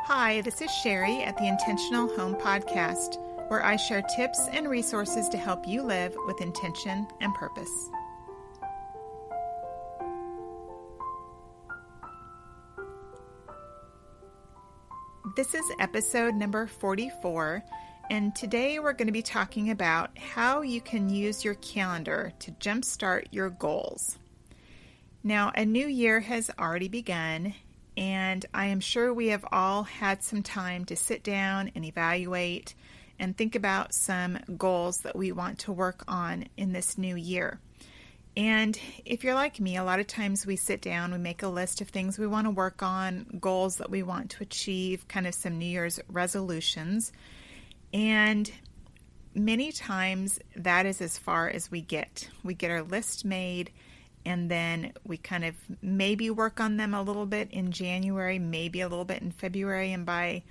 Hi, this is Sherry at the Intentional Home Podcast, where I share tips and resources to help you live with intention and purpose. This is episode number 44, and today we're going to be talking about how you can use your calendar to jumpstart your goals. Now, a new year has already begun, and I am sure we have all had some time to sit down and evaluate and think about some goals that we want to work on in this new year. And if you're like me, a lot of times we sit down, we make a list of things we want to work on, goals that we want to achieve, kind of some New Year's resolutions. And many times that is as far as we get. We get our list made, and then we kind of maybe work on them a little bit in January, maybe a little bit in February, and by,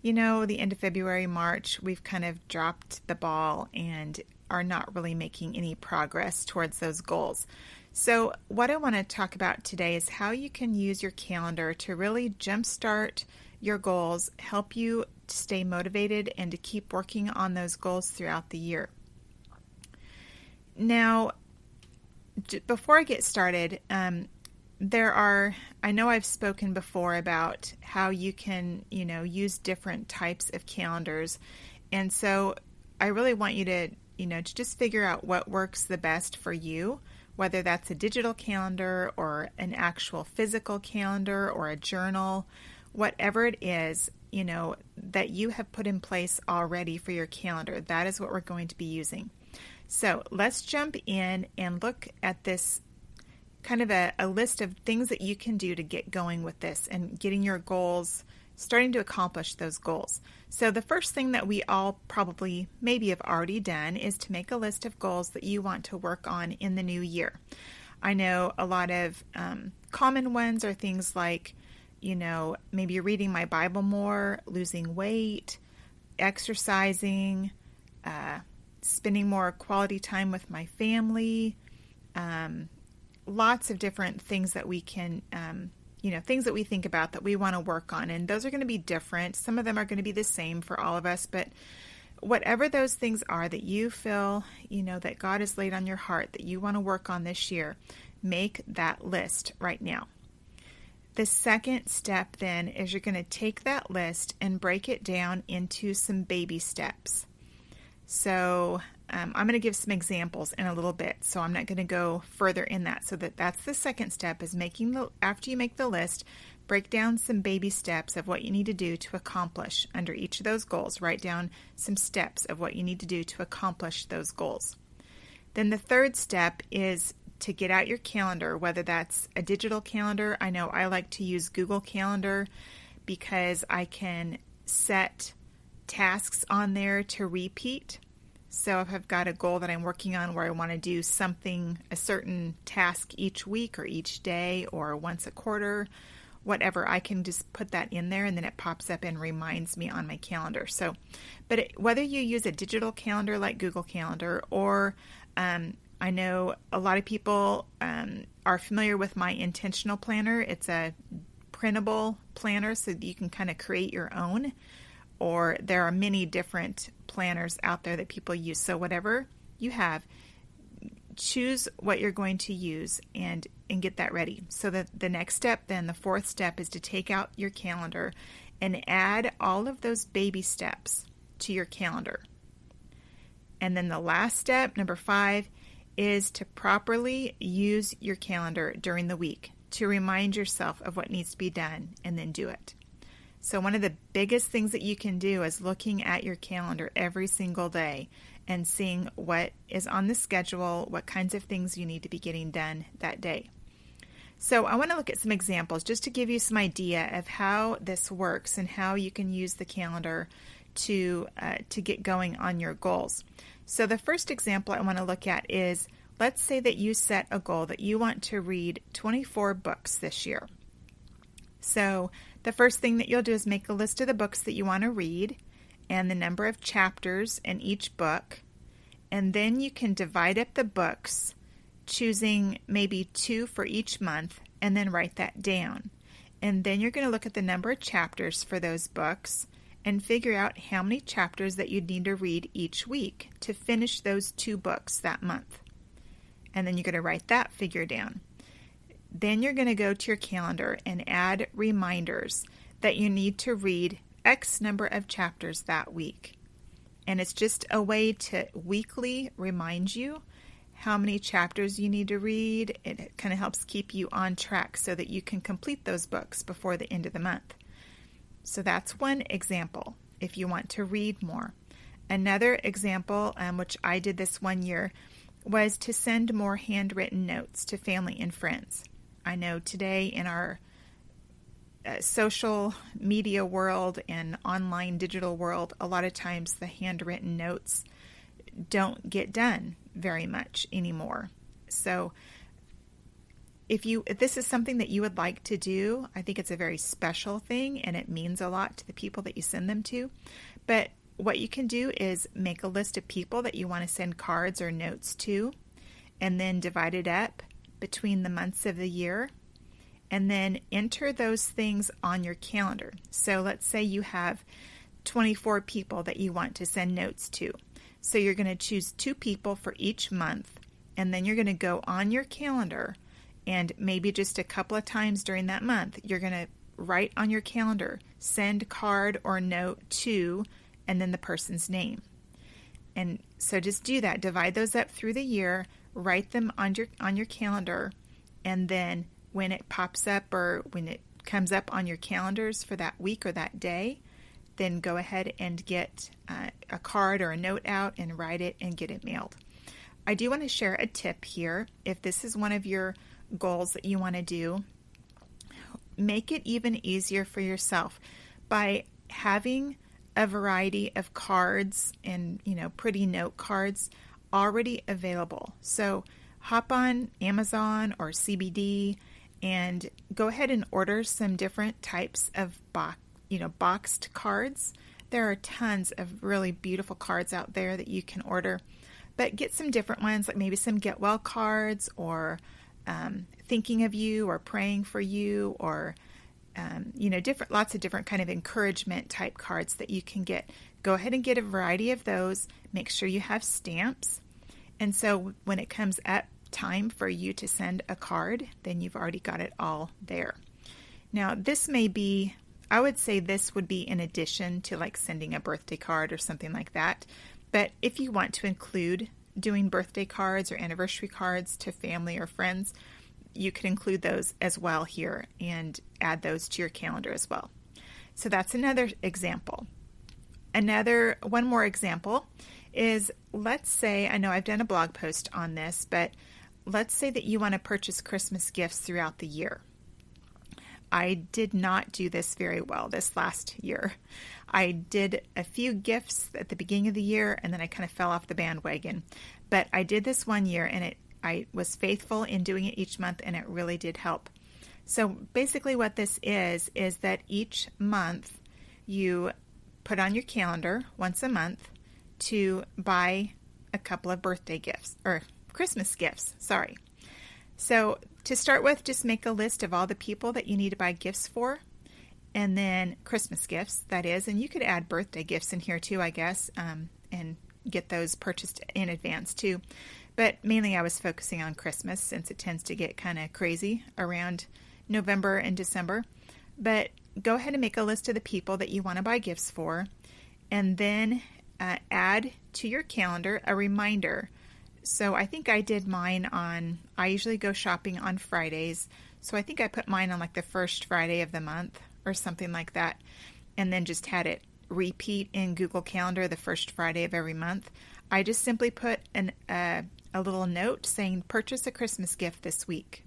the end of February, March, we've kind of dropped the ball and are not really making any progress towards those goals. So what I want to talk about today is how you can use your calendar to really jumpstart your goals, help you to stay motivated and to keep working on those goals throughout the year. Now, before I get started, I know I've spoken before about how you can, use different types of calendars. And so I really want you to just figure out what works the best for you, whether that's a digital calendar or an actual physical calendar or a journal, whatever it is, that you have put in place already for your calendar. That is what we're going to be using. So let's jump in and look at this kind of a list of things that you can do to get going with this and getting your goals, starting to accomplish those goals. So the first thing that we all probably maybe have already done is to make a list of goals that you want to work on in the new year. I know a lot of common ones are things like, maybe reading my Bible more, losing weight, exercising, spending more quality time with my family, lots of different things that we can, things that we think about that we want to work on. And those are going to be different. Some of them are going to be the same for all of us, but whatever those things are that you feel, that God has laid on your heart that you want to work on this year, make that list right now. The second step then is you're going to take that list and break it down into some baby steps. So I'm going to give some examples in a little bit, so I'm not going to go further in that. So that's the second step is after you make the list, break down some baby steps of what you need to do to accomplish under each of those goals. Write down some steps of what you need to do to accomplish those goals. Then the third step is to get out your calendar, whether that's a digital calendar. I know I like to use Google Calendar because I can set tasks on there to repeat. So if I've got a goal that I'm working on where I want to do something, a certain task each week or each day or once a quarter, whatever, I can just put that in there and then it pops up and reminds me on my calendar. So, whether you use a digital calendar like Google Calendar or I know a lot of people are familiar with my intentional planner. It's a printable planner so that you can kind of create your own. Or there are many different planners out there that people use. So whatever you have, choose what you're going to use and get that ready. So that the next step, then the fourth step, is to take out your calendar and add all of those baby steps to your calendar. And then the last step, number 5, is to properly use your calendar during the week to remind yourself of what needs to be done and then do it. So one of the biggest things that you can do is looking at your calendar every single day and seeing what is on the schedule, what kinds of things you need to be getting done that day. So I want to look at some examples just to give you some idea of how this works and how you can use the calendar to get going on your goals. So the first example I want to look at is, let's say that you set a goal that you want to read 24 books this year. So the first thing that you'll do is make a list of the books that you want to read and the number of chapters in each book. And then you can divide up the books, choosing maybe 2 for each month, and then write that down. And then you're going to look at the number of chapters for those books and figure out how many chapters that you'd need to read each week to finish those 2 books that month. And then you're going to write that figure down. Then you're going to go to your calendar and add reminders that you need to read X number of chapters that week. And it's just a way to weekly remind you how many chapters you need to read. It kind of helps keep you on track so that you can complete those books before the end of the month. So that's one example if you want to read more. Another example, which I did this one year, was to send more handwritten notes to family and friends. I know today in our social media world and online digital world, a lot of times the handwritten notes don't get done very much anymore. So if this is something that you would like to do, I think it's a very special thing and it means a lot to the people that you send them to. But what you can do is make a list of people that you want to send cards or notes to, and then divide it up between the months of the year, and then enter those things on your calendar. So let's say you have 24 people that you want to send notes to. So you're going to choose 2 people for each month, and then you're going to go on your calendar, and maybe just a couple of times during that month, you're going to write on your calendar, send card or note to, and then the person's name. And so just do that. Divide those up through the year, write them on your calendar, and then when it pops up or when it comes up on your calendars for that week or that day, then go ahead and get a card or a note out and write it and get it mailed. I do want to share a tip here. If this is one of your goals that you want to do, make it even easier for yourself by having a variety of cards and, pretty note cards already available. So hop on Amazon or CBD and go ahead and order some different types of boxed cards. There are tons of really beautiful cards out there that you can order, but get some different ones, like maybe some get well cards or thinking of you or praying for you or lots of different kind of encouragement type cards that you can get. Go ahead and get a variety of those. Make sure you have stamps. And so when it comes up time for you to send a card, then you've already got it all there. Now, I would say this would be in addition to like sending a birthday card or something like that. But if you want to include doing birthday cards or anniversary cards to family or friends, you could include those as well here and add those to your calendar as well. So that's another example. One more example is, let's say, I know I've done a blog post on this, but let's say that you want to purchase Christmas gifts throughout the year. I did not do this very well this last year. I did a few gifts at the beginning of the year, and then I kind of fell off the bandwagon. But I did this one year, and I was faithful in doing it each month, and it really did help. So basically what this is that each month you put on your calendar once a month to buy a couple of birthday gifts, or Christmas gifts, sorry. So to start with, just make a list of all the people that you need to buy gifts for, and then Christmas gifts, that is, and you could add birthday gifts in here too, I guess, and get those purchased in advance too. But mainly I was focusing on Christmas since it tends to get kind of crazy around November and December. But go ahead and make a list of the people that you want to buy gifts for, and then add to your calendar a reminder. So I think I did mine I usually go shopping on Fridays. So I think I put mine on like the first Friday of the month or something like that. And then just had it repeat in Google Calendar the first Friday of every month. I just simply put a little note saying, purchase a Christmas gift this week.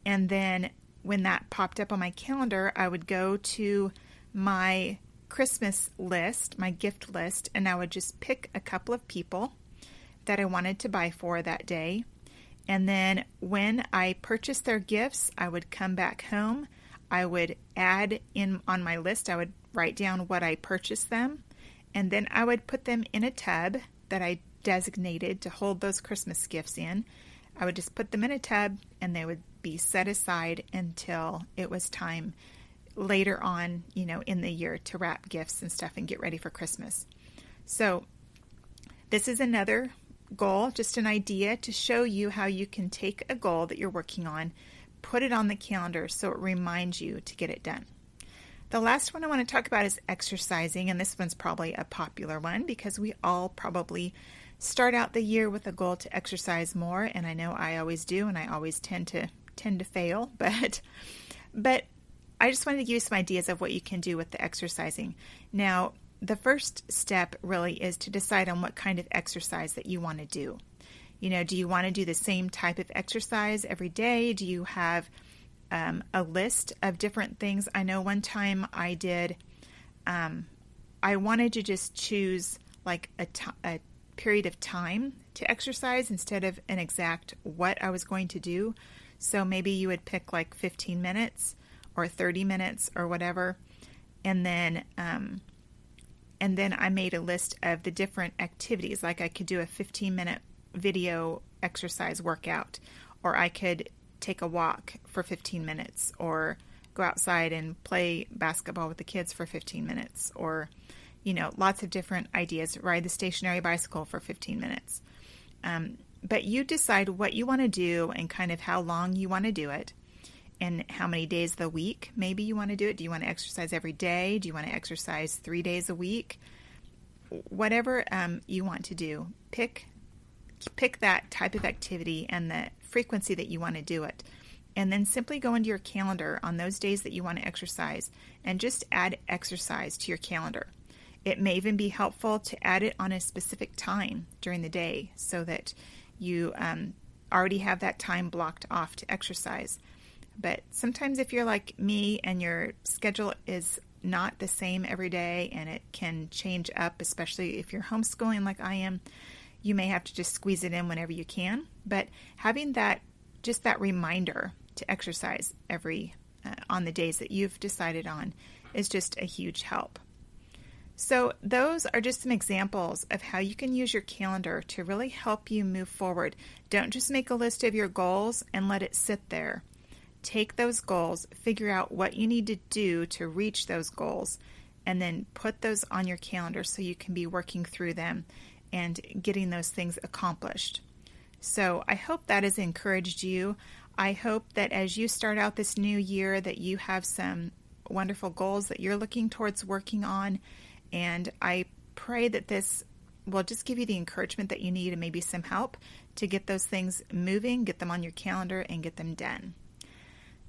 And then when that popped up on my calendar, I would go to my Christmas list, my gift list, and I would just pick a couple of people that I wanted to buy for that day. And then when I purchased their gifts, I would come back home. I would add in on my list, I would write down what I purchased them, and then I would put them in a tub that I designated to hold those Christmas gifts in. I would just put them in a tub and they would be set aside until it was time later on, in the year to wrap gifts and stuff and get ready for Christmas. So this is another goal, just an idea to show you how you can take a goal that you're working on, put it on the calendar so it reminds you to get it done. The last one I want to talk about is exercising, and this one's probably a popular one because we all probably start out the year with a goal to exercise more, and I know I always do, and I always tend to fail, but I just wanted to give you some ideas of what you can do with the exercising. Now, the first step really is to decide on what kind of exercise that you want to do. Do you want to do the same type of exercise every day? Do you have a list of different things? I know one time I did, I wanted to just choose like a period of time to exercise instead of an exact what I was going to do. So maybe you would pick like 15 minutes or 30 minutes or whatever. And then I made a list of the different activities. Like I could do a 15-minute video exercise workout, or I could take a walk for 15 minutes, or go outside and play basketball with the kids for 15 minutes, or, lots of different ideas. Ride the stationary bicycle for 15 minutes. But you decide what you want to do and kind of how long you want to do it and how many days of the week maybe you want to do it. Do you want to exercise every day? Do you want to exercise 3 days a week? Whatever you want to do, pick that type of activity and the frequency that you want to do it. And then simply go into your calendar on those days that you want to exercise and just add exercise to your calendar. It may even be helpful to add it on a specific time during the day so that you already have that time blocked off to exercise. But sometimes if you're like me and your schedule is not the same every day and it can change up, especially if you're homeschooling like I am, you may have to just squeeze it in whenever you can. But having that reminder to exercise on the days that you've decided on is just a huge help. So those are just some examples of how you can use your calendar to really help you move forward. Don't just make a list of your goals and let it sit there. Take those goals, figure out what you need to do to reach those goals, and then put those on your calendar so you can be working through them and getting those things accomplished. So I hope that has encouraged you. I hope that as you start out this new year that you have some wonderful goals that you're looking towards working on. And I pray that this will just give you the encouragement that you need and maybe some help to get those things moving, get them on your calendar, and get them done.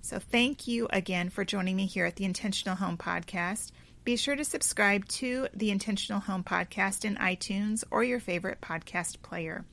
So thank you again for joining me here at the Intentional Home Podcast. Be sure to subscribe to the Intentional Home Podcast in iTunes or your favorite podcast player.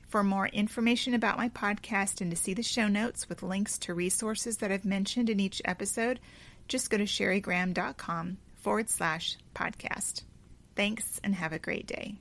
For more information about my podcast and to see the show notes with links to resources that I've mentioned in each episode, just go to sherrygraham.com/podcast. Thanks and have a great day.